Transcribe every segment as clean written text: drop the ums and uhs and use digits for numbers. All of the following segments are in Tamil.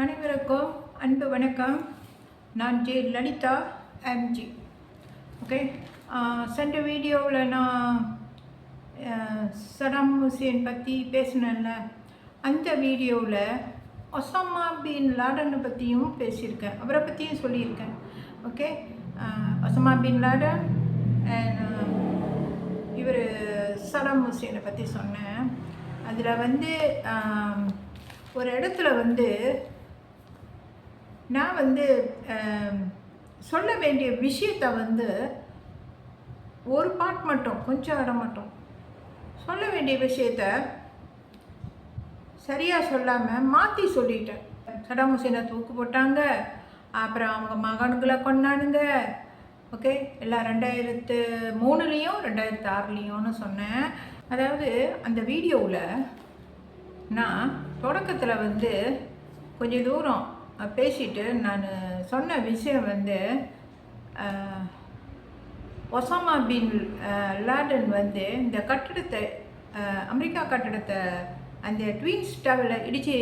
அனைவருக்கும் அன்பு வணக்கம். நான் ஜே லலிதா எம்ஜி. ஓகே, சென்ற வீடியோவில் நான் சதாம் ஹுசேன் பற்றி பேசினேன்ல, அந்த வீடியோவில் ஒசாமா பின் லாடனை பற்றியும் பேசியிருக்கேன், அவரை பற்றியும் சொல்லியிருக்கேன். ஓகே, ஒசாமா பின் லாடன் இவர் சதாம் ஹுசேனை பற்றி சொன்னேன். அதில் ஒரு இடத்துல நான் சொல்ல வேண்டிய விஷயத்தை ஒரு பாட் மட்டும், கொஞ்சம் இடம் மட்டும் சொல்ல வேண்டிய விஷயத்த சரியாக சொல்லாமல் மாற்றி சொல்லிட்டேன். சதாம் ஹுசேனை தூக்கு போட்டாங்க, அப்புறம் அவங்க மகன்களை கொண்டானுங்க. ஓகே, எல்லாம் 2003லேயும் 2006லேயும்னு சொன்னேன். அதாவது அந்த வீடியோவில் நான் தொடக்கத்தில் கொஞ்சம் தூரம் பேசிட்டு நான் சொன்ன விஷயம் ஒசாமா பின் லாடன் இந்த கட்டடத்தை, அமெரிக்கா கட்டடத்தை, அந்த ட்வின்ஸ் டவரில் இடித்து,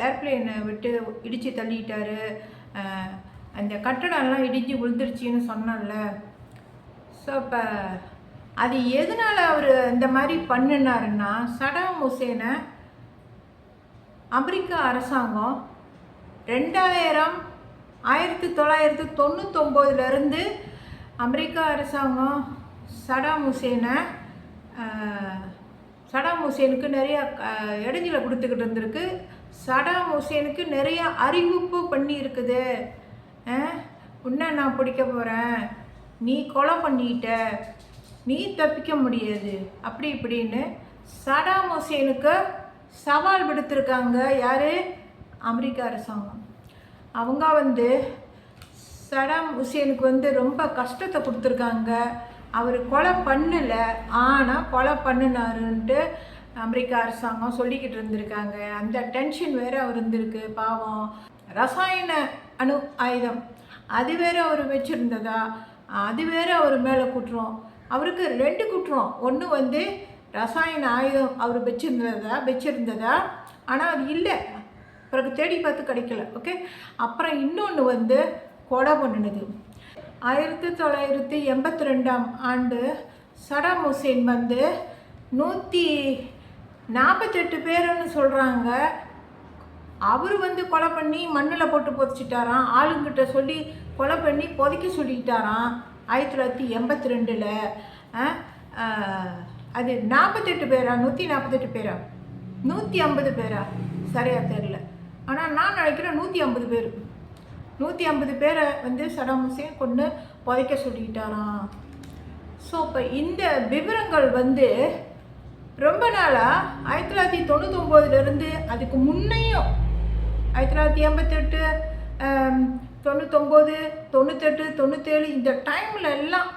ஏர்ப்ளேனை விட்டு இடித்து தள்ளிட்டாரு, அந்த கட்டடம்லாம் இடிஞ்சு விழுந்துருச்சின்னு சொன்னால. ஸோ இப்போ அது எதனால் அவர் இந்த மாதிரி பண்ணினாருன்னா, சதாம் ஹுசேனை அமெரிக்கா அரசாங்கம் 1999 அமெரிக்கா அரசாங்கம் சதாம் ஹுசேனுக்கு நிறையா இடைஞ்சலை கொடுத்துக்கிட்டு இருந்திருக்கு. சதாம் ஹுசேனுக்கு நிறைய அறிவிப்பு பண்ணியிருக்குது. உன்னை நான் பிடிக்க போகிறேன், நீ கொலை பண்ணிட்ட, நீ தப்பிக்க முடியாது, அப்படி இப்படின்னு சதாம் ஹுசேனுக்கு சவால் விடுத்திருக்காங்க. யார்? அமெரிக்கா அரசாங்கம். அவங்க சதாம் ஹுசேனுக்கு ரொம்ப கஷ்டத்தை கொடுத்துருக்காங்க. அவர் கொலை பண்ணலை, ஆனால் கொலை பண்ணினாருன்ட்டு அமெரிக்கா அரசாங்கம் சொல்லிக்கிட்டு இருந்திருக்காங்க. அந்த டென்ஷன் வேறு அவர் இருந்திருக்கு. பாவம், ரசாயன அணு ஆயுதம் அது வேறு அவர் வச்சுருந்ததா, அது வேறு அவர் மேலே குற்றம். அவருக்கு 2 குற்றம். ஒன்று ரசாயன ஆயுதம் அவர் வச்சுருந்ததா, ஆனால் அது இல்லை, பிறகு தேடி பார்த்து கிடைக்கல. ஓகே, அப்புறம் இன்னொன்று கொலை பண்ணினது. 1982ஆம் ஆண்டு சதாம் ஹுசேன் 148 பேருன்னு சொல்கிறாங்க. அவர் கொலை பண்ணி மண்ணில் போட்டு புதைச்சிட்டாராம். ஆளுங்கிட்ட சொல்லி கொலை பண்ணி புதைக்க சொல்லிட்டாராம் 1982. அது 48 பேரா, 148 பேரா, 150 பேரா, சரியாக தெரில. ஆனால் நான் நினைக்கிறேன் 150 பேர். 150 பேரை சதாம் ஹுசேன் கொண்டு புதைக்க சொல்லிட்டாராம். ஸோ இப்போ இந்த விவரங்கள் ரொம்ப நாளாக 1999 அதுக்கு முன்னையும் 1988, 99, 98, 97 இந்த டைமில் எல்லாம்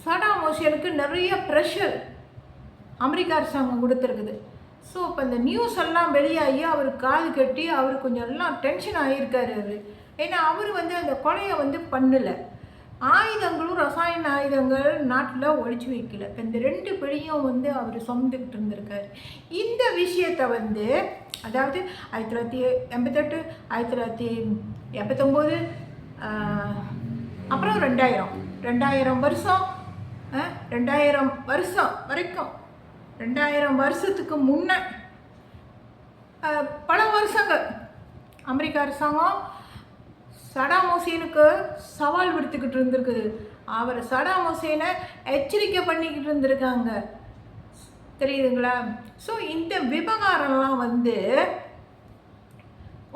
சதாம் ஹுசேனுக்கு நிறைய ப்ரெஷர் அமெரிக்கா அரசாங்கம் கொடுத்துருக்குது. ஸோ இப்போ இந்த நியூஸ் எல்லாம் வெளியாகி அவர் காது கட்டி அவர் கொஞ்சம் எல்லாம் டென்ஷன் ஆகியிருக்காரு. அவர் ஏன்னா அவர் அந்த கொலையை பண்ணலை. ஆயுதங்களும் ரசாயன ஆயுதங்கள் நாட்டில் ஒழிச்சு வைக்கல. இந்த 2 பிடியும் அவர் சுமந்துக்கிட்டு இருந்திருக்காரு. இந்த விஷயத்தை அதாவது 1988, 1989, அப்புறம் 2000 வருஷம், 2000 வருஷம் வரைக்கும், 2000 வருஷத்துக்கு முன்னே பல வருஷங்கள் அமெரிக்கா அரசாங்கம் சதாம் ஹுசேனுக்கு சவால் விடுத்துக்கிட்டு இருந்திருக்குது. அவர் சதாம் ஹுசேனை எச்சரிக்கை பண்ணிக்கிட்டு இருந்திருக்காங்க. தெரியுதுங்களா? ஸோ இந்த விவகாரம்லாம்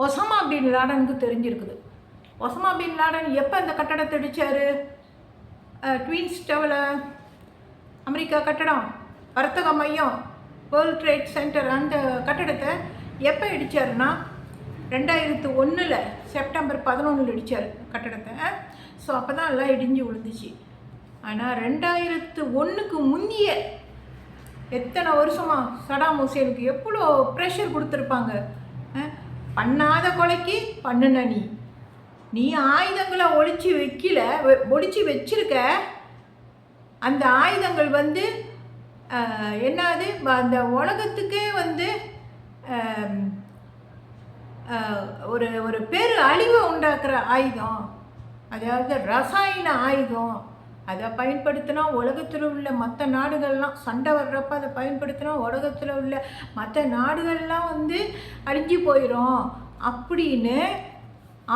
ஒசாமா பின் லாடனுக்கு தெரிஞ்சிருக்குது. ஒசாமா பின் லாடன் எப்போ இந்த கட்டடத்தை அடித்தார்? ட்வின்ஸ் டவரில், அமெரிக்கா கட்டடம், வர்த்தக மையம், வேர்ல்ட் ட்ரேட் சென்டர், அந்த கட்டடத்தை எப்போ இடித்தாருன்னா 2001 செப்டம்பர் 11 அடித்தார் கட்டடத்தை. ஸோ அப்போ தான் எல்லாம் இடிஞ்சு விழுந்துச்சு. ஆனால் 2001க்கு முந்தைய எத்தனை வருஷமாக சதாம் ஹுசேனுக்கு எவ்வளோ ப்ரெஷர் கொடுத்துருப்பாங்க. பண்ணாத கொலைக்கு பண்ணுன நீ ஆயுதங்களை ஒழிச்சு வச்சிருக்க. அந்த ஆயுதங்கள் என்னது, அந்த உலகத்துக்கே ஒரு ஒரு பெரு அழிவை உண்டாக்குற ஆயுதம், அதாவது ரசாயன ஆயுதம். அதை பயன்படுத்தினா உலகத்தில் உள்ள மற்ற நாடுகள்லாம் சண்டை வர்றப்ப அதை பயன்படுத்தினா உலகத்தில் உள்ள மற்ற நாடுகள்லாம் வந்து அழிஞ்சு போயிடும் அப்படின்னு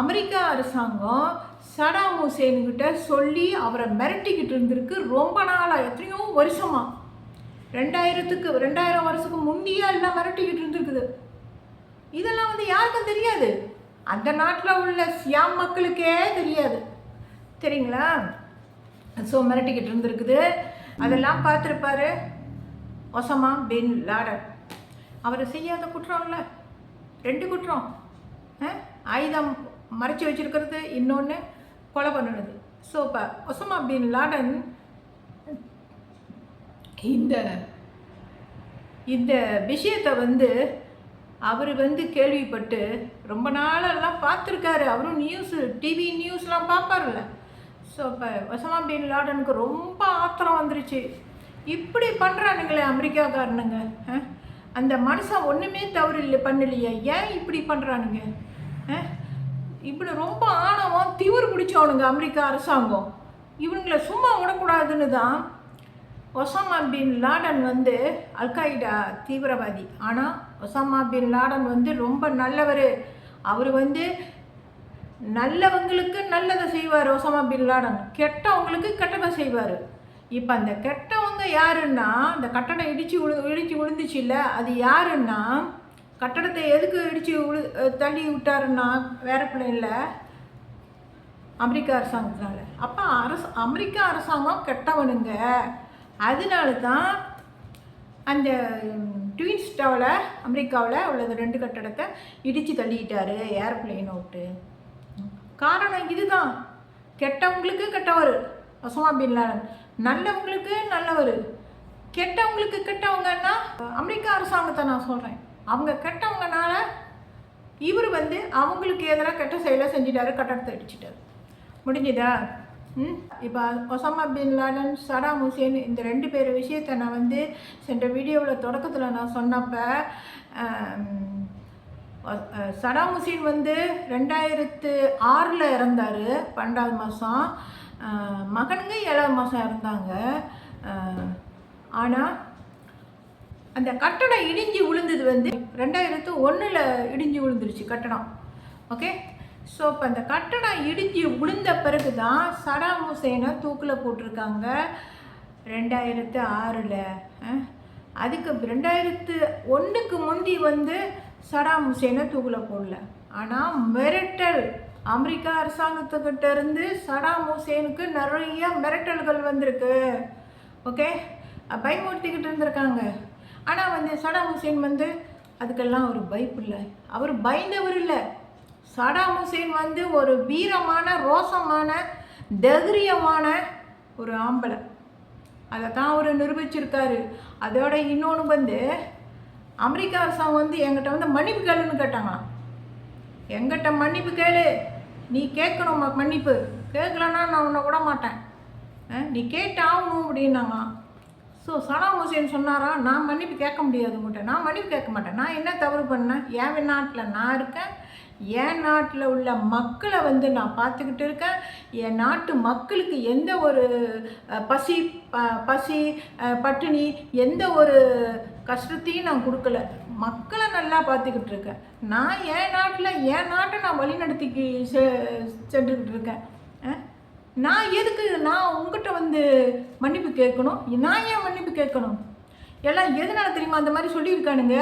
அமெரிக்கா அரசாங்கம் சடாம் ஹுசேன்கிட்ட சொல்லி அவரை மிரட்டிக்கிட்டு இருந்திருக்கு ரொம்ப நாளாக, எத்தனையோ வருஷமாக. 2000 வருஷத்துக்கு முந்தையா எல்லாம் மிரட்டிக்கிட்டு இருந்திருக்குது. இதெல்லாம் வந்து யாருக்கும் தெரியாது, அந்த நாட்டில் உள்ள சியாம் மக்களுக்கே தெரியாது, சரிங்களா? ஸோ மிரட்டிக்கிட்டு இருந்திருக்குது. அதெல்லாம் பார்த்துருப்பாரு ஒசாமா பின் லாடன். அவர் செய்யாத குற்றம் இல்லை, 2 குற்றம். ஆயுதம் மறைச்சி வச்சுருக்கிறது, இன்னொன்று கொலை பண்ணினது. ஸோ இப்போ ஒசாமா பின் லாடன் இந்த இந்த விஷயத்தை வந்து அவர் வந்து கேள்விப்பட்டு ரொம்ப நாளெல்லாம் பார்த்துருக்காரு. அவரும் டிவி நியூஸ்லாம் பார்ப்பார்ல. ஸோ இப்போ ஒசாமா பின் லாடனுக்கு ரொம்ப ஆத்திரம் வந்துருச்சு. இப்படி பண்ணுறானுங்களே அமெரிக்காக்காரனுங்க, அந்த மனுஷன் ஒன்றுமே தவறு இல்லை பண்ணலையே, ஏன் இப்படி பண்ணுறானுங்க? இப்படி ரொம்ப ஆணவம் திமிரு பிடிச்சவனுங்க அமெரிக்கா அரசாங்கம். இவனுங்களை சும்மா விடக்கூடாதுன்னு தான் ஒசாமா பின் லாடன் வந்து அல்காய்டா தீவிரவாதி. ஆனால் ஒசாமா பின் லாடன் வந்து ரொம்ப நல்லவர். அவர் வந்து நல்லவங்களுக்கு நல்லதை செய்வார் ஒசாமா பின் லாடன், கெட்டவங்களுக்கு கெட்டதை செய்வார். இப்போ அந்த கெட்டவங்க யாருன்னா, அந்த கட்டடம் இடித்து விழுந்துச்சு இல்லை, அது யாருன்னா, கட்டடத்தை எதுக்கு இடித்து தள்ளி விட்டாருன்னா வேறு பிள்ளைங்கள அமெரிக்கா அரசாங்கத்தினால. அப்போ அமெரிக்கா அரசாங்கம் கெட்டவனுங்க. அதனால தான் அந்த ட்வின்ஸ் டவரில் அமெரிக்காவில் உள்ளது 2 கட்டடத்தை இடித்து தள்ளிக்கிட்டாரு ஏர்பிளைனை விட்டு. காரணம் இதுதான், கெட்டவங்களுக்கு கெட்டவர் ஒசாமா பின் லாடன், நல்லவங்களுக்கு நல்லவர். கெட்டவங்களுக்கு கெட்டவங்கன்னா அமெரிக்கா அரசாங்கத்தை நான் சொல்கிறேன். அவங்க கெட்டவங்கனால இவர் வந்து அவங்களுக்கு எதிராக கெட்ட செயலை செஞ்சிட்டாரு, கட்டடத்தை அடிச்சிட்டாரு. முடிஞ்சுதா? இப்போ ஒசாமா பின் லாடன், சடாம் ஹுசேன், இந்த 2 பேர் விஷயத்தை நான் வந்து சென்ற வீடியோவில் தொடக்கத்தில் நான் சொன்னப்போ, சடாம் ஹுசேன் வந்து 2006 இறந்தார், 12வது மாதம். மகனுங்க 7வது மாதம் இறந்தாங்க. ஆனால் அந்த கட்டடம் இடிஞ்சு விழுந்தது வந்து 2001 இடிஞ்சு விழுந்துருச்சு கட்டடம். ஓகே, ஸோ இப்போ அந்த கட்டடம் இடிஞ்சு விழுந்த பிறகு தான் சடாம் ஹுசேனை தூக்கில் போட்டிருக்காங்க 2006. அதுக்கு 2001க்கு முந்தி வந்து சடாம் ஹுசேனை தூக்கில் போடல. ஆனால் மிரட்டல் அமெரிக்கா அரசாங்கத்துக்கிட்ட இருந்து சடாம் ஹுசேனுக்கு நிறைய மிரட்டல்கள் வந்திருக்கு. ஓகே, பயமுறுத்திக்கிட்டு இருந்திருக்காங்க. ஆனால் வந்து சடாம் ஹுசேன் வந்து அதுக்கெல்லாம் ஒரு பயப்பில்லை, அவர் பயந்தவர் இல்லை. சடாம் ஹுசேன் வந்து ஒரு வீரமான, ரோசமான, தைரியமான ஒரு ஆம்பளை. அதை தான் அவர் நிரூபிச்சிருக்காரு. அதோட இன்னொன்று வந்து அமெரிக்கா அரசாங்கம் வந்து எங்கிட்ட வந்து மன்னிப்பு கேளுன்னு கேட்டாங்களாம். எங்கிட்ட மன்னிப்பு கேளு, நீ கேட்கணும் மன்னிப்பு, கேட்கலன்னா நான் உன்னை விட மாட்டேன், நீ கேட்டாகணும் அப்படின்னாங்களாம். ஸோ சடாம் ஹுசேன் சொன்னாரா, நான் மன்னிப்பு கேட்க முடியாது உங்கள்கிட்ட, நான் மன்னிப்பு கேட்க மாட்டேன். நான் என்ன தவறு பண்ணேன்? என் நாட்டில் நான் இருக்கேன், என் நாட்டில் உள்ள மக்களை வந்து நான் பார்த்துக்கிட்டு இருக்கேன். என் நாட்டு மக்களுக்கு எந்த ஒரு பசி பட்டினி எந்த ஒரு கஷ்டத்தையும் நான் கொடுக்கல, மக்களை நல்லா பார்த்துக்கிட்டு இருக்கேன். நான் என் நாட்டை நான் வழிநடத்திக்கு சென்றுக்கிட்டு இருக்கேன். நான் எதுக்கு நான் உங்கள்கிட்ட வந்து மன்னிப்பு கேட்கணும்? நான் ஏன் மன்னிப்பு கேட்கணும்? எல்லாம் எதனால தெரியுமா அந்த மாதிரி சொல்லியிருக்கானுங்க?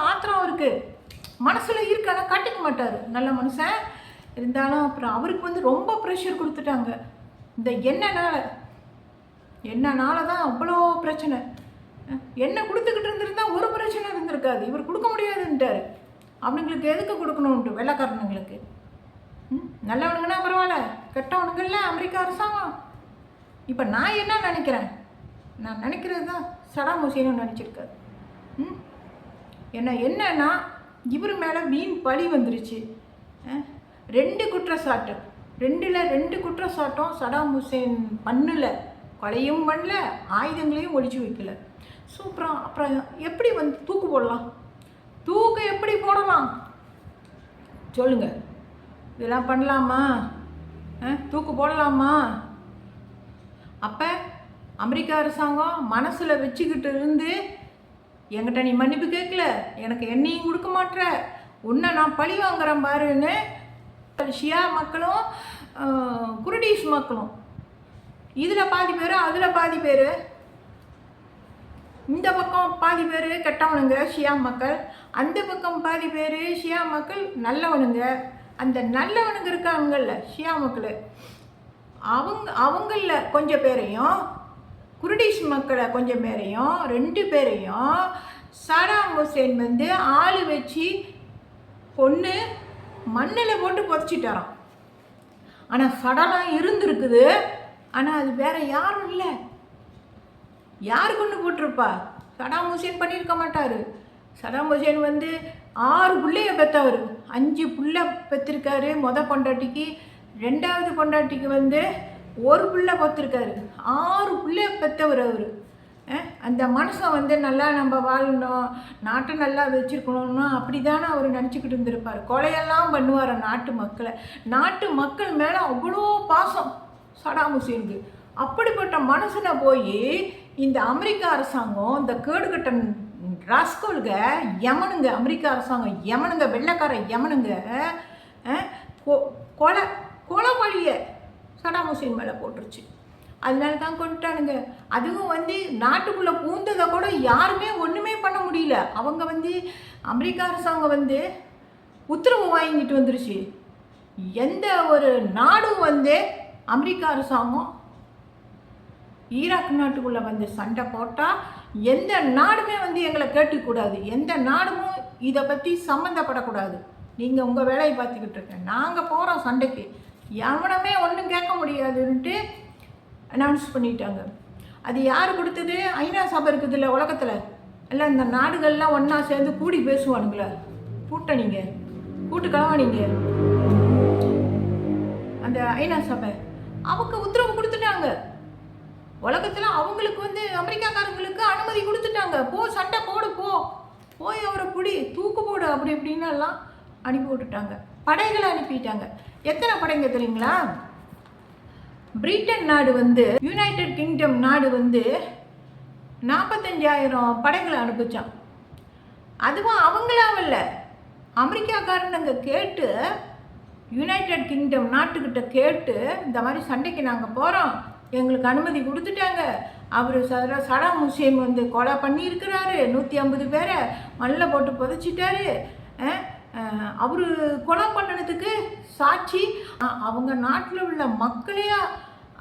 ஆத்திரம் இருக்குது, மனசில் இருக்கானா காட்டிக்க மாட்டார், நல்ல மனுஷன் இருந்தாலும். அப்புறம் அவருக்கு வந்து ரொம்ப ப்ரெஷர் கொடுத்துட்டாங்க. இந்த எண்ணெய்னால தான் அவ்வளோ பிரச்சனை. எண்ணெய் கொடுத்துக்கிட்டு இருந்திருந்தா ஒரு பிரச்சனை இருந்திருக்காது. இவர் கொடுக்க முடியாதுன்ட்டார். அவனுங்களுக்கு எதுக்கு கொடுக்கணுன்ட்டு, வெள்ளைக்காரனுங்களுக்கு. நல்லவனுங்கன்னா பரவாயில்ல, கெட்டவனுங்கள்ல அமெரிக்கா அரசாங்கம். இப்போ நான் என்ன நினைக்கிறேன், நான் நினைக்கிறது தான் சடாம் ஹுசேனும் நினச்சிருக்காரு. என்னன்னா இவர் மேலே வீண் பழி வந்துருச்சு. 2 குற்றச்சாட்டு, 2 குற்றச்சாட்டும் சடாம் ஹுசேன் பண்ணல, கொலையும் பண்ணல, ஆயுதங்களையும் ஒழிச்சு வைக்கல. அப்புறம் எப்படி வந்து தூக்கு போடலாம்? தூக்கு எப்படி போடலாம்? சொல்லுங்கள், இதெல்லாம் பண்ணலாமா? தூக்கு போடலாமா? அப்போ அமெரிக்க அரசாங்கம் மனசில் வச்சுக்கிட்டு இருந்து என்கிட்ட நீ மன்னிப்பு கேட்கல, எனக்கு என்னையும் கொடுக்க மாட்டேற, உன்னை நான் பழி வாங்குறேன் பாருன்னு ஷியா மக்களும் குர்டிஷ் மக்களும், இதில் பாதி பேர் அதில் பாதி பேர், இந்த பக்கம் பாதி பேர் கெட்டவனுங்க ஷியா மக்கள், அந்த பக்கம் பாதி பேர் ஷியா மக்கள் நல்லவனுங்க. அந்த நல்லவனுங்க இருக்காங்கல்ல ஷியா மக்கள், அவங்களில் கொஞ்சம் பேரையும் குர்டிஷ் மக்களை கொஞ்சம் பேரையும் 2 பேரையும் சடாம் ஹுசேன் வந்து ஆள் வச்சு பொண்ணு மண்ணில் போட்டு புதைச்சிட்டாராம். ஆனால் சடலாம் இருந்திருக்குது, ஆனால் அது வேற யாரும் இல்லை. யார் கொண்டு போட்டிருப்பா? சடாம் ஹுசேன் பண்ணியிருக்க மாட்டார். சடாம் ஹுசேன் வந்து 6 பிள்ளைய பெற்றவர், 5 பிள்ளை பெற்றிருக்காரு பொண்டாட்டிக்கு, 2வது பொண்டாட்டிக்கு வந்து 1 பிள்ளை பெற்றிருக்காரு, 6 பிள்ளை பெற்றவர் அவர். அந்த மனுஷன் வந்து நல்லா நம்ம வாழணும், நாட்டை நல்லா வச்சுருக்கணும்னா அப்படி தானே அவர் நினச்சிக்கிட்டு இருந்திருப்பார். கொலையெல்லாம் பண்ணுவார் நாட்டு மக்கள் மேலே அவ்வளோ பாசம் சடாம் ஹுசேனுக்கு. அப்படிப்பட்ட மனுஷனை போய் இந்த அமெரிக்க அரசாங்கம், இந்த கேடுகட்ட ராஸ்கோல்க யமனுங்க, அமெரிக்க அரசாங்கம் யமனுங்க, வெள்ளைக்கார யமனுங்க கொலை பழிய சடாம் ஹுசேன் மேலே போட்டுருச்சு. அதனால தான் கொண்டுட்டானுங்க. அதுவும் வந்து நாட்டுக்குள்ளே பூந்ததை கூட யாருமே ஒன்றுமே பண்ண முடியல. அவங்க வந்து அமெரிக்க அரசாங்கம் வந்து உத்தரவு வாங்கிட்டு வந்துருச்சு. எந்த ஒரு நாடும் வந்து அமெரிக்க அரசாங்கம் ஈராக் நாட்டுக்குள்ளே வந்து சண்டை போட்டால் எந்த நாடுமே வந்து எங்களை கேட்டுக்கூடாது, எந்த நாடும் இதை பற்றி சம்மந்தப்படக்கூடாது, நீங்கள் உங்கள் வேலையை பார்த்துக்கிட்டு இருக்கேன், நாங்கள் போகிறோம் சண்டைக்கு, எவனமே ஒன்றும் கேட்க முடியாதுன்ட்டு அனௌன்ஸ் பண்ணிட்டாங்க. அது யார் கொடுத்தது? ஐநா சபை இருக்குது இல்லை உலகத்தில், எல்லாம் இந்த நாடுகள்லாம் ஒன்றா சேர்ந்து கூடி பேசுவானுங்களே, கூட்டணிங்க, கூட்டுக்கலவானிங்க, அந்த ஐநா சபை அவங்க உத்தரவு கொடுத்துட்டாங்க. உலகத்தில் அவங்களுக்கு வந்து அமெரிக்காக்காரங்களுக்கு அனுமதி கொடுத்துட்டாங்க. போ சண்டை போடு, போய் அவரை பிடி, தூக்கு போடு, அப்படி இப்படின்னு எல்லாம் அனுப்பி விட்டுட்டாங்க. படைகளை அனுப்பிட்டாங்க. எத்தனை படைங்க தெரியுங்களா? பிரிட்டன் நாடு வந்து, யுனைடெட் கிங்டம் நாடு வந்து 45,000 படைகளை அனுப்பிச்சான். அதுவும் அவங்களாவில்ல, அமெரிக்காக்காரனுங்க கேட்டு, யுனைடெட் கிங்டம் நாட்டுக்கிட்ட கேட்டு, இந்த மாதிரி சண்டைக்கு நாங்கள் போகிறோம், எங்களுக்கு அனுமதி கொடுத்துட்டாங்க. அவர் சடாம் ஹுசேன் வந்து கொலை பண்ணியிருக்கிறாரு, 150 பேரை மண்ணில் போட்டு புதைச்சிட்டாரு. அவர் கொலை பண்ணினதுக்கு சாட்சி அவங்க நாட்டில் உள்ள மக்களே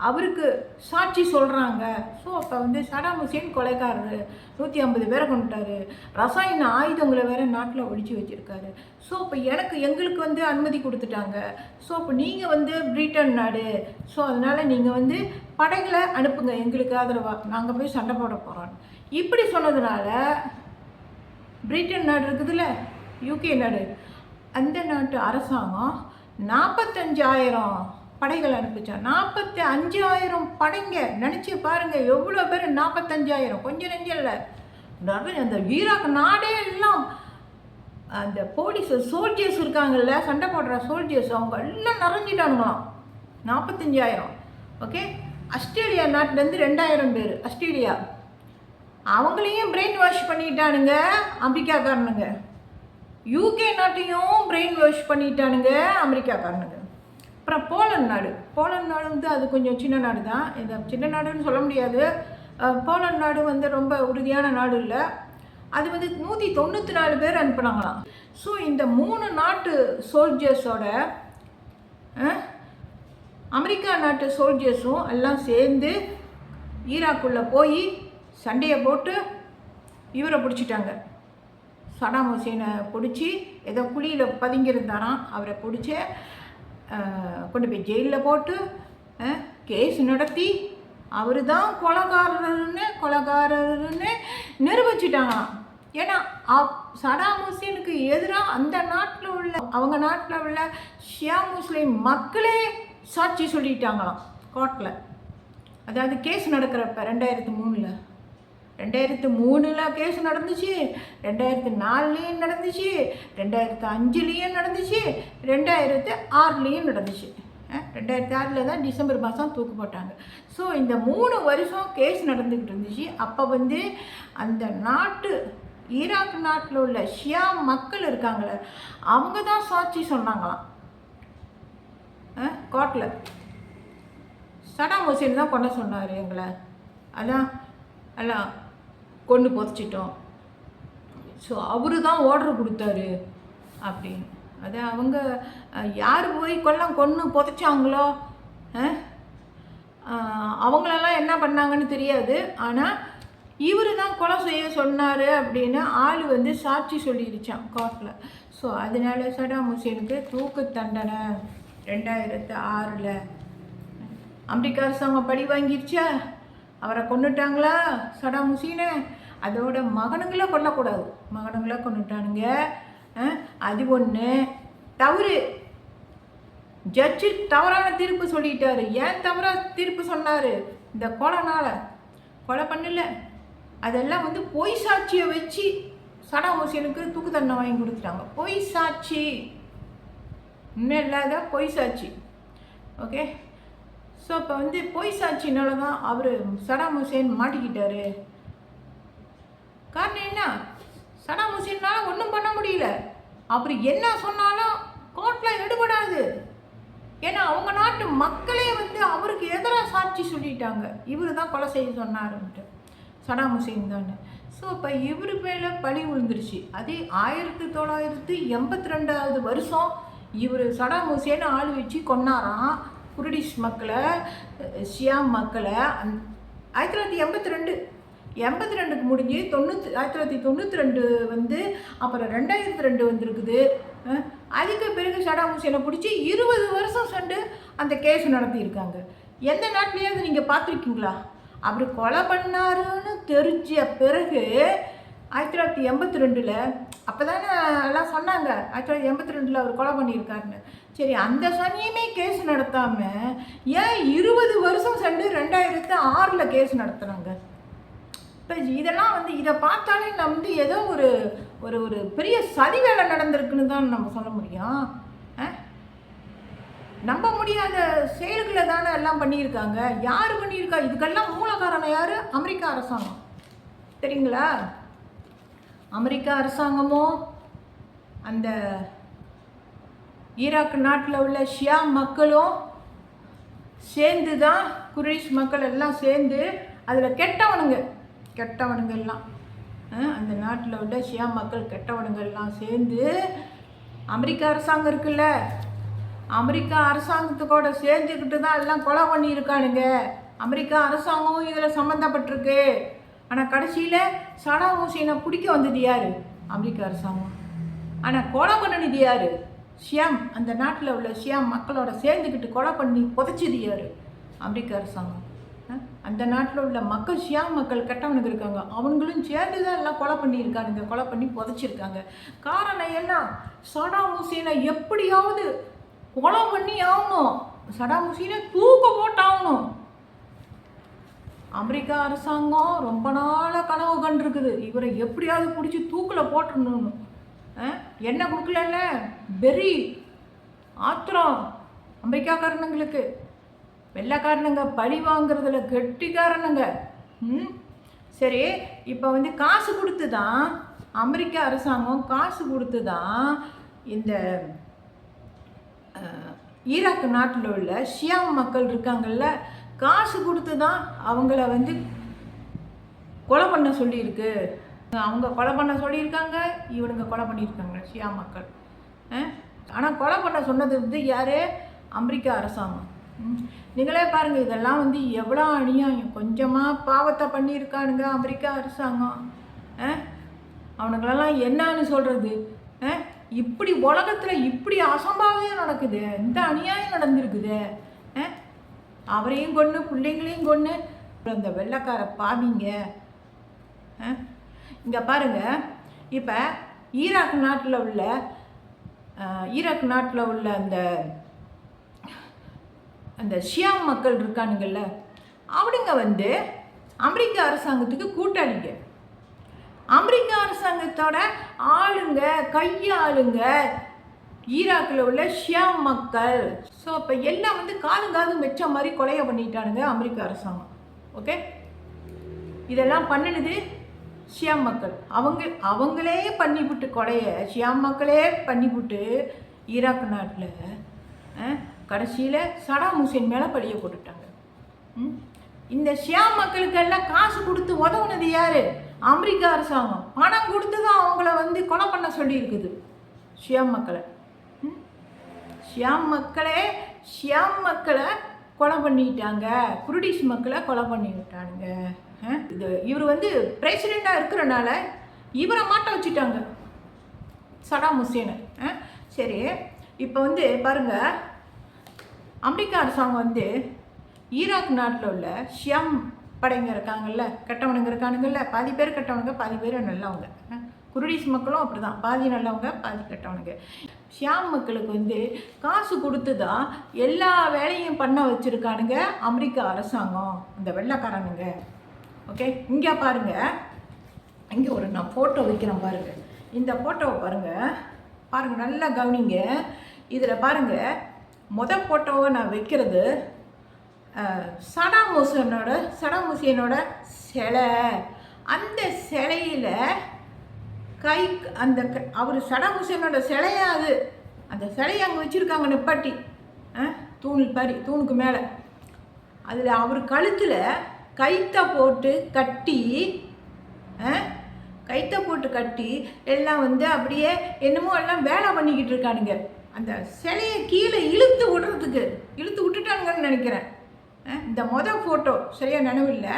அவருக்கு சாட்சி சொல்கிறாங்க. ஸோ அப்போ வந்து சடாம் ஹுசேன் கொலைக்காரரு, 150 பேரை கொண்டுட்டாரு, ரசாயன ஆயுதங்களை வேறு நாட்டில் ஒழிச்சு வச்சுருக்காரு. ஸோ அப்போ எங்களுக்கு வந்து அனுமதி கொடுத்துட்டாங்க. ஸோ அப்போ நீங்கள் வந்து பிரிட்டன் நாடு, ஸோ அதனால் நீங்கள் வந்து படைகளை அனுப்புங்க எங்களுக்கு ஆதரவாக, நாங்கள் போய் சண்டை போட போகிறோம். இப்படி சொன்னதுனால பிரிட்டன் நாடு இருக்குதுல்ல, யூகே நாடு, அந்த நாட்டு அரசாங்கம் 45,000 படைகள் அனுப்பிச்சான். 45,000 படைங்க, நினச்சி பாருங்கள் எவ்வளோ பேர். 45,000 கொஞ்சம் நெஞ்சம் இல்லை, நிறைய. அந்த ஈராக் நாடே எல்லாம் அந்த போலீஸ் சோல்ஜர்ஸ் இருக்காங்கல்ல, சண்டை போடுற சோல்ஜர்ஸ், அவங்க எல்லாம் நிறைஞ்சிட்டானுங்களாம். 45,000. ஓகே. ஆஸ்திரேலியா நாட்டிலேருந்து 2,000 பேர், ஆஸ்திரேலியா, அவங்களையும் பிரெயின் வாஷ் பண்ணிட்டானுங்க அமெரிக்காக்காரனுங்க. யூகே நாட்டையும் பிரெயின் வாஷ் பண்ணிட்டானுங்க அமெரிக்காக்காரனுங்க. அப்புறம் போலந்து நாடு வந்து அது கொஞ்சம் சின்ன நாடு தான், இந்த சின்ன நாடுன்னு சொல்ல முடியாது. போலந்து நாடு வந்து ரொம்ப உறுதியான நாடு இல்லை. அது வந்து 194 பேர் அனுப்புனாங்களாம். ஸோ இந்த 3 நாட்டு சோல்ஜர்ஸோட அமெரிக்கா நாட்டு சோல்ஜர்ஸும் எல்லாம் சேர்ந்து ஈராக்குள்ளே போய் சண்டையை போட்டு இவரை பிடிச்சிட்டாங்க. சடாம் ஹுசேனை பிடிச்சி ஏதோ குழியில் பதுங்கியிருந்தாராம், அவரை பிடிச்சி கொண்டு போய் ஜெயிலில் போட்டு கேஸ் நடத்தி அவர் தான் கொலைகாரர்னு நிரூபிச்சிட்டாங்களாம். ஏன்னா சடாம் ஹுசேனுக்கு எதிராக அந்த நாட்டில் உள்ள, அவங்க நாட்டில் உள்ள ஷியா முஸ்லீம் மக்களே சாட்சி சொல்லிட்டாங்களாம் கோர்ட்டில். அதாவது கேஸ் நடக்கிறப்ப 2003 2003 கேஸ் நடந்துச்சு, 2004 நடந்துச்சு, 2005 நடந்துச்சு, 2006 நடந்துச்சு. 2006 தான் டிசம்பர் மாதம் தூக்கு போட்டாங்க. ஸோ இந்த 3 வருஷம் கேஸ் நடந்துக்கிட்டு இருந்துச்சு. அப்போ வந்து அந்த ஈராக் நாட்டில் உள்ள ஷியா மக்கள் இருக்காங்களே, அவங்க தான் சாட்சி சொன்னாங்களாம் கோர்ட்டில். சடாம் ஹுசேன் தான் கொண்டு சொன்னார் எங்களை, அதான் எல்லாம் கொண்டு புதைச்சிட்டோம். ஸோ அவரு தான் ஆர்டர் கொடுத்தாரு அப்படின்னு. அது அவங்க யார் போய் கொன்று புதைச்சாங்களோ அவங்களெல்லாம் என்ன பண்ணாங்கன்னு தெரியாது. ஆனால் இவர் தான் கொலை செய்ய சொன்னார் அப்படின்னு ஆள் வந்து சாட்சி சொல்லிடுச்சான் கோர்ட்டில். ஸோ அதனால சடாம் ஹுசேனுக்கு தூக்கு தண்டனை 2006. அமெரிக்கா அரசாங்கம் பழி வாங்கிருச்சா, அவரை கொண்டுட்டாங்களா சடாம் ஹுசேனை. அதோட மகனுங்களை கொல்லக்கூடாது, மகனுங்களை கொண்டுட்டானுங்க. அது ஒன்று தவறு. ஜட்ஜு தவறான தீர்ப்பு சொல்லிட்டாரு. ஏன் தவறாக தீர்ப்பு சொன்னார்? இந்த கொலை பண்ணல, அதெல்லாம் வந்து பொய் சாட்சியை வச்சு சடாம் ஹுசேனுக்கு தூக்கு தண்டனை வாங்கி கொடுத்துட்டாங்க. பொய் சாட்சி, இன்னும் இல்லாத பொய் சாட்சி. ஓகே, ஸோ இப்போ வந்து பொய் சாட்சினால தான் அவர் சடாம் ஹுசேன் மாட்டிக்கிட்டாரு. காரணம் என்ன? சடாம் ஹுசேனால் ஒன்றும் பண்ண முடியல. அவர் என்ன சொன்னாலும் கோர்ட்டில் எடுபடாது. ஏன்னா அவங்க நாட்டு மக்களே வந்து அவருக்கு எதிராக சாட்சி சொல்லிட்டாங்க, இவர் தான் கொலை செய்ய சொன்னாருன்ட்டு, சடாம் ஹுசேன் தானே. ஸோ இப்போ இவர் மேலே பழி விழுந்துருச்சு. அதே 1982 வருஷம் இவர் சடாம் ஹுசேன் ஆள் வச்சு கொன்னாராம் குர்டிஷ் மக்களை, ஷியாம் மக்களை. 1982 முடிஞ்சு 1992 வந்து அப்புறம் 2002 வந்துருக்குது. அதுக்கு பிறகு சடாம் ஹுசேனை பிடிச்சி 20 வருஷம் சென்று அந்த கேஸ் நடத்தியிருக்காங்க. எந்த நாட்டிலேயாவது நீங்கள் பார்த்துருக்கீங்களா? அப்படி கொலை பண்ணாருன்னு தெரிஞ்ச பிறகு 1982 அப்போ தானே எல்லாம் சொன்னாங்க 1982 அவர் கொலை பண்ணியிருக்காருன்னு. சரி, அந்த சமயமே கேஸ் நடத்தாமல் ஏன் 20 வருஷம் சென்று 2006 கேஸ் நடத்துனாங்க? இப்போ இதெல்லாம் வந்து இதை பார்த்தாலே நம்ம வந்து ஏதோ ஒரு ஒரு ஒரு பெரிய சதி வேலை நடந்திருக்குன்னு தான் நம்ம சொல்ல முடியும். நம்ப முடியாத செயல்களை தானே எல்லாம் பண்ணியிருக்காங்க. யார் பண்ணியிருக்கா? இதுக்கெல்லாம் மூல காரணம் யார்? அமெரிக்கா அரசாங்கம். சரிங்களா? அமெரிக்கா அரசாங்கமும் அந்த ஈராக் நாட்டில் உள்ள ஷியா மக்களும் சேர்ந்து தான், குர்டிஷ் மக்கள் எல்லாம் சேர்ந்து, அதில் கெட்டவனுங்க எல்லாம் அந்த நாட்டில் உள்ள ஷியா மக்கள் கெட்டவனுங்க எல்லாம் சேர்ந்து அமெரிக்கா அரசாங்கம் இருக்குல்ல, அமெரிக்கா அரசாங்கத்துக்கூட சேர்ந்துக்கிட்டு தான் எல்லாம் கொலை பண்ணியிருக்கானுங்க. அமெரிக்கா அரசாங்கமும் இதில் சம்மந்தப்பட்டிருக்கு. ஆனால் கடைசியில் சடாம் ஹுசேனை பிடிக்க வந்தது யார்? அமெரிக்கா அரசாங்கம். ஆனால் கொலை பண்ணினது யார்? ஷியாம், அந்த நாட்டில் உள்ள ஷியாம் மக்களோட சேர்ந்துக்கிட்டு கொலை பண்ணி புதைச்சது யார்? அமெரிக்கா அரசாங்கம். அந்த நாட்டில் உள்ள மக்கள், ஷியாம் மக்கள் கெட்டவனுக்கு இருக்காங்க, அவங்களும் சேர்ந்து தான் எல்லாம் கொலை பண்ணியிருக்கானுங்க, கொலை பண்ணி புதைச்சிருக்காங்க. காரணம் என்ன? சடாம் ஹுசேனை எப்படியாவது கொலை பண்ணி ஆகணும், சடாம் ஹுசேனை தூக்க போட்டாகணும். அமெரிக்கா அரசாங்கம் ரொம்ப நாளாக கனவு கண்டிருக்குது, இவரை எப்படியாவது பிடிச்சி தூக்கில் போட்டுடணும்னு. என்ன கொடுக்கல, வெறி, ஆத்திரம் அமெரிக்காக்காரனுங்களுக்கு. வெள்ளைக்காரனுங்க பழி வாங்குறதுல கெட்டிக்காரனுங்க. சரி, இப்போ வந்து காசு கொடுத்து தான், அமெரிக்கா அரசாங்கம் காசு கொடுத்து தான் இந்த ஈராக் நாட்டில் உள்ள ஷியாம் மக்கள் இருக்காங்கல்ல, காசு கொடுத்து தான் அவங்கள வந்து கொலை பண்ண சொல்லியிருக்கு. அவங்க கொலை பண்ண சொல்லியிருக்காங்க, இவனுங்க கொலை பண்ணியிருக்காங்க ஷியாம் மக்கள். ஆனால் கொலை பண்ண சொன்னது வந்து யார்? அமெரிக்கா அரசாங்கம். நீங்களே பாருங்கள், இதெல்லாம் வந்து எவ்வளோ அநியாயம். கொஞ்சமாக பாவத்தை பண்ணியிருக்கானுங்க அமெரிக்கா அரசாங்கம். அவனுங்களெல்லாம் என்னன்னு சொல்கிறது? இப்படி உலகத்தில் இப்படி அசம்பாவிதம் நடக்குது, இந்த அநியாயம் நடந்திருக்குது. அவரையும் கொன்று பிள்ளைங்களையும் கொன்று அந்த வெள்ளைக்கார பாவிங்க. இங்கே பாருங்கள், இப்போ ஈராக் நாட்டில் உள்ள அந்த ஷியாம் மக்கள் இருக்கானுங்கள்ல, அவனுங்க வந்து அமெரிக்க அரசாங்கத்துக்கு கூட்டாளிங்க. அமெரிக்க அரசாங்கத்தோட ஆளுங்க கையாளுங்க ஈராக்கில் உள்ள ஷியாம் மக்கள். ஸோ இப்போ எல்லாம் வந்து காதும் வச்ச மாதிரி கொலையை பண்ணிட்டானுங்க அமெரிக்க அரசாங்கம். ஓகே, இதெல்லாம் பண்ணினது ஷியாம் மக்கள். அவங்களே பண்ணிவிட்டு கொலையை ஷியாம் மக்களே பண்ணிவிட்டு ஈராக் நாட்டில் கடைசியில் சடாம் ஹுசேன் மேலே பழிய போட்டுட்டாங்க. இந்த ஷியாம் மக்களுக்கெல்லாம் காசு கொடுத்து உதவுனது யார்? அமெரிக்க அரசாங்கம். பணம் கொடுத்து தான் அவங்கள வந்து கொலை பண்ண சொல்லியிருக்குது ஷியாம் மக்களை. ஷியாம் மக்களை கொலை பண்ணிட்டாங்க, குர்டிஷ் மக்களை கொலை பண்ணி விட்டானுங்க. இவர் வந்து பிரசிடெண்ட்டாக இருக்கிறனால இவரை மாட்ட வச்சுட்டாங்க சடாம் ஹுசேனை. சரி, இப்போ வந்து பாருங்கள், அமெரிக்க அரசாங்கம் வந்து ஈராக் நாட்டில் உள்ள ஷியாம் படைங்க இருக்காங்கல்ல, கெட்டவனுங்க இருக்கானுங்கல்ல, பாதி பேர் கெட்டவனுங்க பாதி பேர் நல்லவங்க. குர்டிஷ் மக்களும் அப்படி தான், பாதி நல்லவங்க பாதி கெட்டவனுங்க. ஷியாம் மக்களுக்கு வந்து காசு கொடுத்து தான் எல்லா வேலையும் பண்ண வச்சுருக்கானுங்க அமெரிக்க அரசாங்கம், அந்த வெள்ளைக்காரனுங்க. ஓகே, இங்கே பாருங்கள், இங்கே ஒரு நான் ஃபோட்டோ வைக்கிறேன் பாருங்கள். இந்த ஃபோட்டோவை பாருங்கள், நல்லா கவனிங்க. இதில் பாருங்கள், மொதல் ஃபோட்டோவை நான் வைக்கிறது சடாம் ஹுசேனோட சிலை. அந்த சிலையில் அவர் சடாம் ஹுசேனோட சிலையாது, அந்த சிலையை அங்கே வச்சுருக்காங்க நிப்பாட்டி, தூணுக்கு மேலே. அதில் அவர் கழுத்தில் கைத்தை போட்டு கட்டி எல்லாம் வந்து அப்படியே என்னமோ எல்லாம் வேலை பண்ணிக்கிட்டு இருக்கானுங்க. அந்த சிலையை கீழே இழுத்து விட்டுட்டானுங்கன்னு நினைக்கிறேன். இந்த மொதல் ஃபோட்டோ சரியாக நினைவில்லை.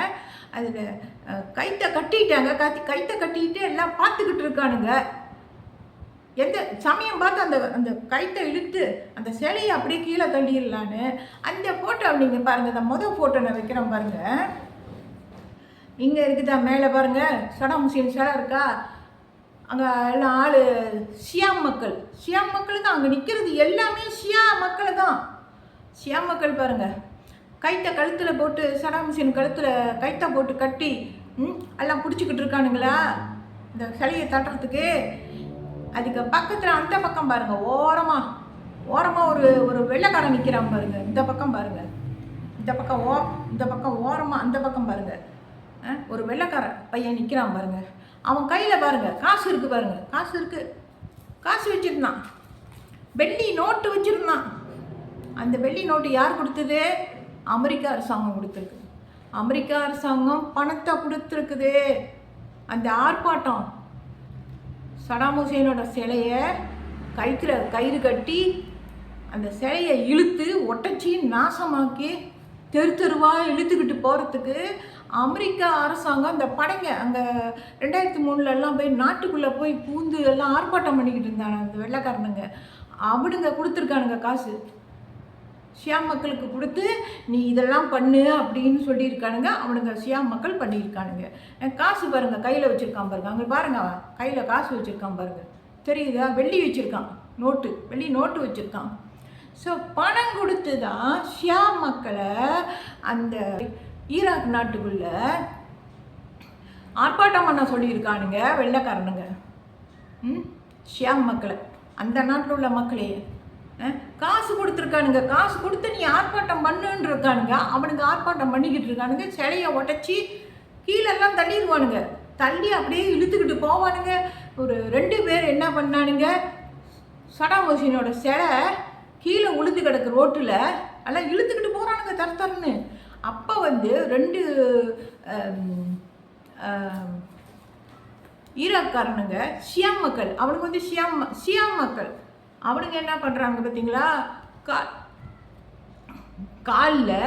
அதில் கைத்தை கட்டிக்கிட்டு எல்லாம் பார்த்துக்கிட்டு இருக்கானுங்க. எந்த சமயம் பார்த்து அந்த கைத்தை இழுத்து அந்த சிலையை அப்படியே கீழே தள்ளிடலான்னு அந்த ஃபோட்டோ நீங்கள் பாருங்கள். இந்த மொதல் ஃபோட்டோ நான் வைக்கிறேன் பாருங்கள். இங்கே இருக்குதா மேலே பாருங்கள், சடாம் ஹுசேன் சிலை இருக்கா? அங்கே எல்லாம் ஆள் ஷியாம் மக்கள் தான் அங்கே நிற்கிறது. எல்லாமே ஷியாம் மக்கள் தான். ஷியாம் மக்கள் பாருங்கள், கைத்தை கழுத்தில் போட்டு சடாம் ஹுசேன் கழுத்தில் கைத்தை போட்டு கட்டி எல்லாம் பிடிச்சிக்கிட்டு இருக்கானுங்களா இந்த சிலையை தட்டுறதுக்கு. அதுக்கு பக்கத்தில் அந்த பக்கம் பாருங்கள், ஓரமாக ஒரு வெள்ளைக்காரன் நிற்கிறான் பாருங்கள். இந்த பக்கம் பாருங்கள், இந்த பக்கம் ஓரமாக அந்த பக்கம் பாருங்கள், ஒரு வெள்ளைக்காரன் பையன் நிற்கிறான் பாருங்கள். அவன் கையில் பாருங்கள் காசு இருக்குது பாருங்கள், காசு வச்சுருந்தான், வெள்ளி நோட்டு வச்சுருந்தான். அந்த வெள்ளி நோட்டு யார் கொடுத்தது? அமெரிக்க அரசாங்கம் கொடுத்துருக்கு. அமெரிக்க அரசாங்கம் பணத்தை கொடுத்துருக்குது. அந்த ஆர்ப்பாட்டம் சடாம் ஹுசேனோட சிலையை கயிறு கட்டி அந்த சிலையை இழுத்து ஒட்டச்சி நாசமாக்கி தெருவாக இழுத்துக்கிட்டு போகிறதுக்கு அமெரிக்க அரசாங்கம் அந்த படைங்க அங்கே 2003 போய் நாட்டுக்குள்ளே போய் பூந்து எல்லாம் ஆர்ப்பாட்டம் பண்ணிக்கிட்டு இருந்தாங்க அந்த வெள்ளைக்காரனுங்க. அவனுங்க கொடுத்துருக்கானுங்க காசு, ஷியாம் மக்களுக்கு கொடுத்து நீ இதெல்லாம் பண்ணு அப்படின்னு சொல்லியிருக்கானுங்க. அவனுங்க ஷியாம் மக்கள் பண்ணியிருக்கானுங்க. காசு பாருங்கள், கையில் வச்சுருக்கான் பாருங்கள், அங்கே பாருங்கள் கையில் காசு வச்சுருக்கான் பாருங்கள், தெரியுதா? வெள்ளி வச்சுருக்கான், வெள்ளி நோட்டு வச்சுருக்கான். ஸோ பணம் கொடுத்து தான் ஷியாம் மக்களை அந்த ஈராக் நாட்டுக்குள்ளே ஆர்ப்பாட்டம் பண்ண சொல்லியிருக்கானுங்க வெள்ளைக்காரனுங்க. ஷியாம் மக்களை, அந்த நாட்டில் உள்ள மக்களே காசு கொடுத்துருக்கானுங்க. காசு கொடுத்து நீ ஆர்ப்பாட்டம் பண்ணுன்னு இருக்கானுங்க. அவனுங்க ஆர்ப்பாட்டம் பண்ணிக்கிட்டு இருக்கானுங்க. சிலையை உடச்சி கீழெல்லாம் தள்ளிடுவானுங்க. தள்ளி அப்படியே இழுத்துக்கிட்டு போவானுங்க. ஒரு 2 பேர் என்ன பண்ணானுங்க, சடாம் ஹுசேனோட சிலை கீழே உளுந்து கிடக்கு ரோட்டில், எல்லாம் இழுத்துக்கிட்டு போகிறானுங்க தரன்னு. அப்போ வந்து 2 ஈராக்காரனுங்க ஷியாம் மக்கள், அவனுக்கு வந்து ஷியாம் மக்கள், அவனுங்க என்ன பண்ணுறாங்க பார்த்தீங்களா, காலில்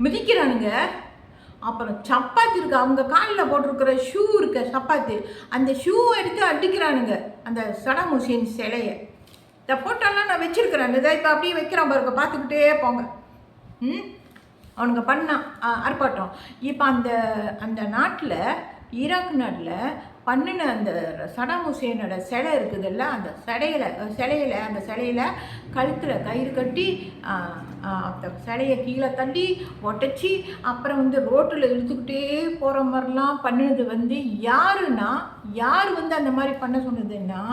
மிதிக்கிறானுங்க. அப்புறம் சப்பாத்தி இருக்குது, அவங்க காலில் போட்டிருக்கிற ஷூ இருக்க சப்பாத்தி, அந்த ஷூவை எடுத்து அடிக்கிறானுங்க அந்த சடாம் ஹுசேன் சிலையை. இந்த ஃபோட்டோலாம் நான் வச்சுருக்கிறேன், இதை இப்போ அப்படியே வைக்கிறான் பாருங்க, பார்த்துக்கிட்டே போங்க. அவனுங்க பண்ணான் ஆர்ப்பாட்டம். இப்போ அந்த நாட்டில் ஈராக் நாட்டில் பண்ணின அந்த சடாம் ஹுசேனோட சிலை இருக்குதுல்ல, அந்த சிலையில் கழுத்தில் கயிறு கட்டி அந்த சிலையை கீழே தள்ளி ஒட்டச்சி அப்புறம் ரோட்டில் இழுத்துக்கிட்டே போகிற மாதிரிலாம் பண்ணினது யார் அந்த மாதிரி பண்ண சொன்னதுன்னா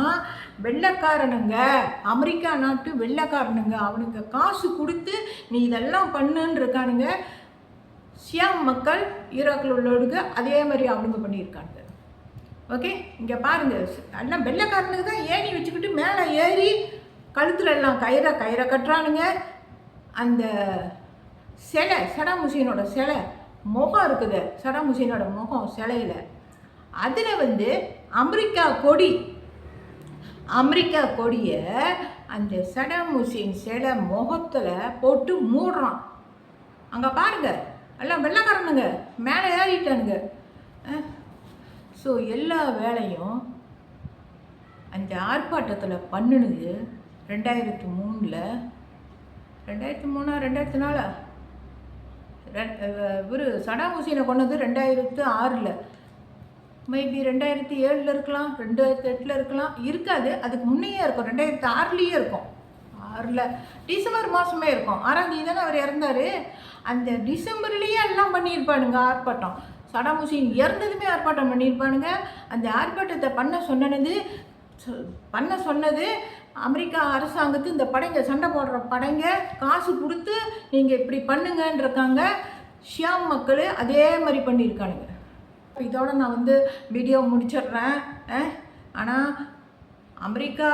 வெள்ளைக்காரனுங்க, அமெரிக்கா நாட்டு வெள்ளைக்காரனுங்க. அவனுங்க காசு கொடுத்து நீ இதெல்லாம் பண்ணுன்னு இருக்கானுங்க. சியாம் மக்கள் ஈராக்கில் உள்ளவனுக்கு அதே மாதிரி அவனுங்க பண்ணியிருக்காங்க. ஓகே, இங்கே பாருங்கள், எல்லாம் வெள்ளைக்காரனுக்கு தான் ஏணி வச்சுக்கிட்டு மேலே ஏறி கழுத்துல எல்லாம் கயிறை கட்டுறானுங்க. அந்த சிலை, சடாம் ஹுசேனோட சிலை முகம் இருக்குது, சடாம் ஹுசேனோட முகம் சிலையில். அதில் அமெரிக்கா கொடியை அந்த சடாம் ஹுசேன் சிலை முகத்தில் போட்டு மூடுறான். அங்கே பாருங்கள், எல்லாம் வெள்ளைக்காரனுங்க மேலே ஏறிட்டானுங்க. ஸோ எல்லா வேலையும் அந்த ஆர்ப்பாட்டத்தில் பண்ணினது 2003 2004 இவர் சடாம் ஹுசேனை கொண்டது 2006, மேபி 2007 இருக்கலாம், 2008 இருக்கலாம், இருக்காது, அதுக்கு முன்னையே இருக்கும், 2006 இருக்கும். 6 டிசம்பர் மாதமே இருக்கும், 6ஆம் தேதி தானே அவர் இறந்தார். அந்த டிசம்பர்லேயே எல்லாம் பண்ணியிருப்பானுங்க ஆர்ப்பாட்டம். சடாம் ஹுசேன் இறந்ததுமே ஆர்ப்பாட்டம் பண்ணியிருப்பானுங்க. அந்த ஆர்ப்பாட்டத்தை பண்ண சொன்னது அமெரிக்கா அரசாங்கத்து இந்த படைங்க, சண்டை போடுற படைங்க காசு கொடுத்து நீங்கள் இப்படி பண்ணுங்கன்றிருக்காங்க. ஷியாம் மக்கள் அதே மாதிரி பண்ணியிருக்கானுங்க. இதோட நான் வீடியோ முடிச்சிடுறேன். ஆனால் அமெரிக்கா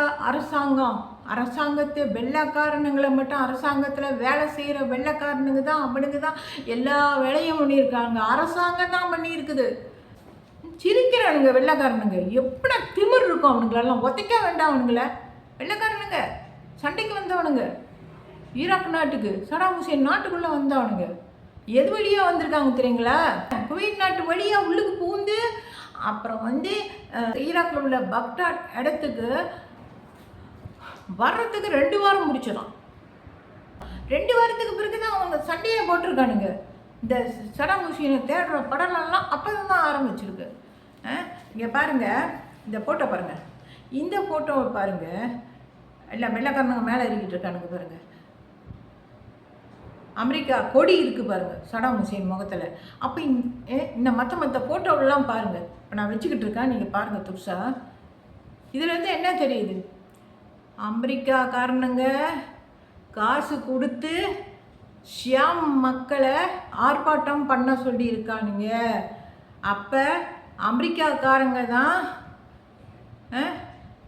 அரசாங்கத்தை வெள்ளைக்காரனுங்களை மட்டும், அரசாங்கத்தில் வேலை செய்கிற வெள்ளைக்காரனுங்க தான், அவனுக்கு தான் எல்லா வேலையும் பண்ணியிருக்காங்க. அரசாங்கம் தான் பண்ணியிருக்குது. சிரிக்கிறானுங்க வெள்ளைக்காரனுங்க. எப்படி திமிர் இருக்கும் அவனுங்களெல்லாம், ஒத்தைக்க வேண்டாம் அவனுங்கள. வெள்ளைக்காரனுங்க சண்டைக்கு வந்தவனுங்க, ஈராக் நாட்டுக்கு, சடாம் ஹுசேன் நாட்டுக்குள்ளே வந்தவனுங்க. எது வழியாக வந்திருக்காங்க தெரியுங்களா? குவைத் நாட்டு வழியாக உள்ளுக்கு பூந்து அப்புறம் ஈராக்கில் உள்ள பக்தாட் இடத்துக்கு வர்றதுக்கு 2 வாரம் முடிச்சிடும். 2 வாரத்துக்கு பிறகு தான் அவங்க சண்டையை போட்டிருக்கானுங்க. இந்த சடாம் ஹுசேனை தேடுற படம்லாம் அப்போ தான் ஆரம்பிச்சிருக்கு. இங்கே பாருங்கள், இந்த ஃபோட்டோ பாருங்கள், இந்த ஃபோட்டோவை பாருங்கள், எல்லாம் வெள்ளைக்காரனுங்க மேலே ஏறிக்கிட்டு இருக்கானுங்க பாருங்கள். அமெரிக்கா கொடி இருக்குது பாருங்கள் சடாம் ஹுசேன் முகத்தில். அப்போ இந்த மற்ற ஃபோட்டோவெல்லாம் பாருங்கள். இப்போ நான் வச்சுக்கிட்டு இருக்கேன், நீங்கள் பாருங்கள் துர்சா. இதுலேருந்து என்ன தெரியுது? அமெரிக்காக்காரனுங்க காசு கொடுத்து ஷியாம் மக்களை ஆர்ப்பாட்டம் பண்ண சொல்லியிருக்கானுங்க. அப்போ அமெரிக்காக்காரங்க தான்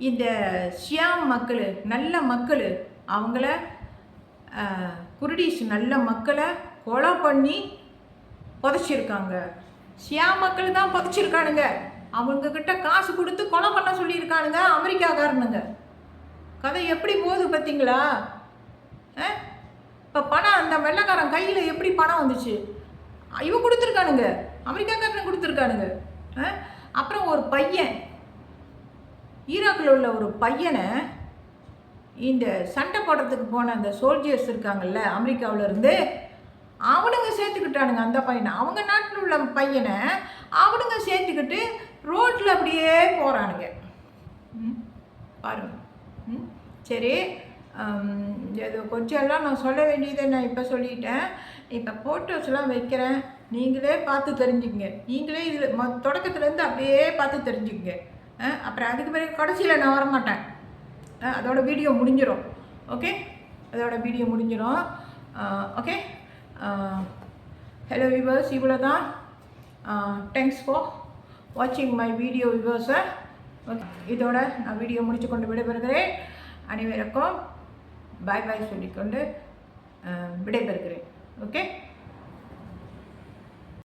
இந்த ஷியாம் மக்கள், நல்ல மக்கள், அவங்கள குர்டிஷ் நல்ல மக்களை கொலை பண்ணி புதைச்சிருக்காங்க. ஷியாம் மக்கள் தான் புதைச்சிருக்கானுங்க. அவங்கக்கிட்ட காசு கொடுத்து கொலை பண்ண சொல்லியிருக்கானுங்க அமெரிக்காக்காரனுங்க. கதை எப்படி போகுது பார்த்தீங்களா? இப்போ பணம் அந்த வெள்ளைக்காரன் கையில் எப்படி பணம் வந்துச்சு? இவன் கொடுத்துருக்கானுங்க, அமெரிக்காக்காரனை கொடுத்துருக்கானுங்க. அப்புறம் ஒரு பையன், ஈராக்கில் உள்ள ஒரு பையனை இந்த சண்டை போடுறதுக்கு போன அந்த சோல்ஜர்ஸ் இருக்காங்கல்ல அமெரிக்காவிலேருந்து, அவனுங்க சேர்த்துக்கிட்டானுங்க அந்த பையனை. அவங்க நாட்டில் உள்ள பையனை அவனுங்க சேர்த்துக்கிட்டு ரோட்டில் அப்படியே போகிறானுங்க. பாருங்க. சரி, இது கொஞ்சம் எல்லாம் நான் சொல்ல வேண்டியதை நான் இப்போ சொல்லிட்டேன். இப்போ ஃபோட்டோஸ்லாம் வைக்கிறேன், நீங்களே பார்த்து தெரிஞ்சுக்கங்க. நீங்களே இதில் தொடக்கத்துலேருந்து அப்படியே பார்த்து தெரிஞ்சுக்கங்க. அப்புறம் அதுக்கு பிறகு கடைசியில் நான் வரமாட்டேன், அதோட வீடியோ முடிஞ்சிடும். ஓகே, அதோட வீடியோ முடிஞ்சிடும். ஓகே, ஹலோ வியூவர்ஸ், இவ்வளோ தான். தேங்க்ஸ் ஃபார் வாட்சிங் மை வீடியோ வியூவர்ஸை. ஓகே, இதோட நான் வீடியோ முடித்து கொண்டு விடைபெறுகிறேன். அனைவருக்கும் பாய் பாய் சொல்லிக்கொண்டு விடைபெறுகிறேன். ஓகே.